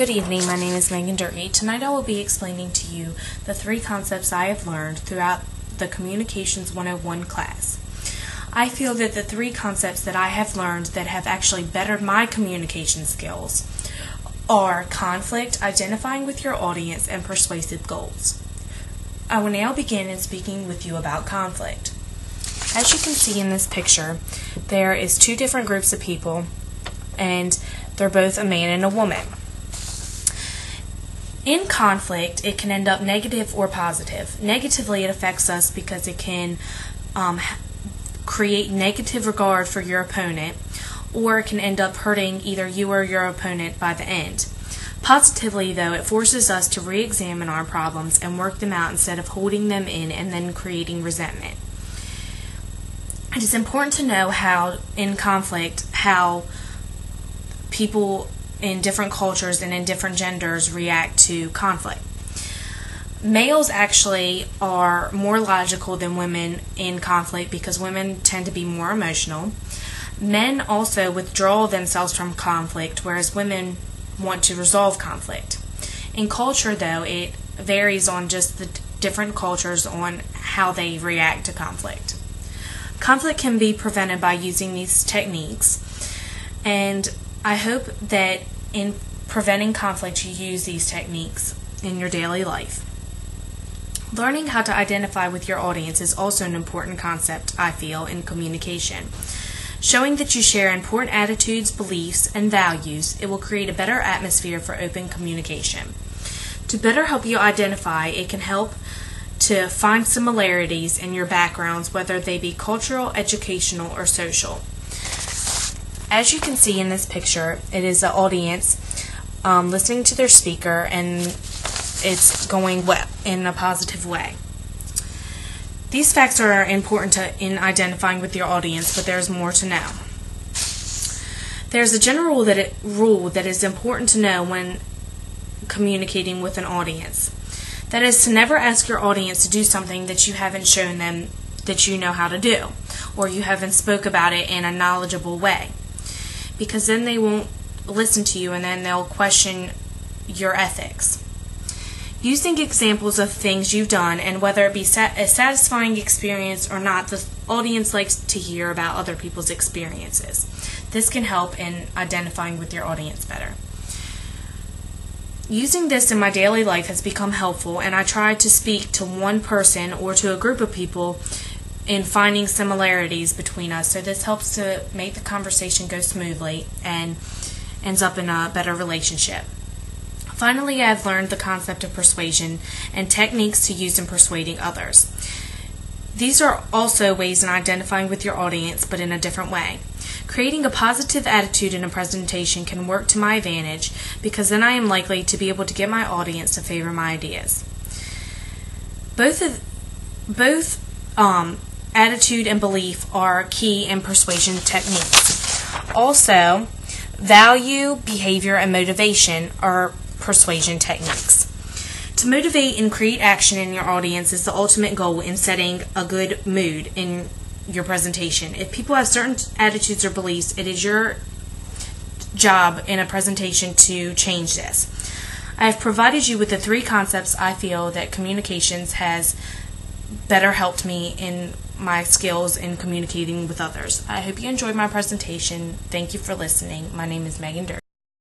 Good evening, my name is Megan Durkee. Tonight I will be explaining to you the 3 concepts I have learned throughout the Communications 101 class. I feel that the 3 concepts that I have learned that have actually bettered my communication skills are conflict, identifying with your audience, and persuasive goals. I will now begin in speaking with you about conflict. As you can see in this picture, there is 2 different groups of people, and they're both a man and a woman. In conflict, it can end up negative or positive. Negatively, it affects us because it can create negative regard for your opponent, or it can end up hurting either you or your opponent by the end. Positively, though, it forces us to re-examine our problems and work them out instead of holding them in and then creating resentment. It is important to know how, in conflict, how people in different cultures and in different genders react to conflict. Males actually are more logical than women in conflict because women tend to be more emotional. Men also withdraw themselves from conflict, whereas women want to resolve conflict. In culture, though, it varies on just the different cultures on how they react to conflict. Conflict can be prevented by using these techniques, and I hope that in preventing conflict you use these techniques in your daily life. Learning how to identify with your audience is also an important concept, I feel, in communication. Showing that you share important attitudes, beliefs, and values, it will create a better atmosphere for open communication. To better help you identify, it can help to find similarities in your backgrounds, whether they be cultural, educational, or social. As you can see in this picture, it is an audience listening to their speaker, and it's going well in a positive way. These facts are important in identifying with your audience, but there's more to know. There's a general rule that is important to know when communicating with an audience. That is to never ask your audience to do something that you haven't shown them that you know how to do, or you haven't spoke about it in a knowledgeable way, because then they won't listen to you and then they'll question your ethics. Using examples of things you've done, and whether it be a satisfying experience or not, the audience likes to hear about other people's experiences. This can help in identifying with your audience better. Using this in my daily life has become helpful, and I try to speak to one person or to a group of people in finding similarities between us, so this helps to make the conversation go smoothly and ends up in a better relationship. Finally, I've learned the concept of persuasion and techniques to use in persuading others. These are also ways in identifying with your audience, but in a different way. Creating a positive attitude in a presentation can work to my advantage, because then I am likely to be able to get my audience to favor my ideas. Both attitude and belief are key in persuasion techniques. Also, value, behavior, and motivation are persuasion techniques. To motivate and create action in your audience is the ultimate goal in setting a good mood in your presentation. If people have certain attitudes or beliefs, it is your job in a presentation to change this. I have provided you with the 3 concepts I feel that communications has better helped me in my skills in communicating with others. I hope you enjoyed my presentation. Thank you for listening. My name is Megan Durkee.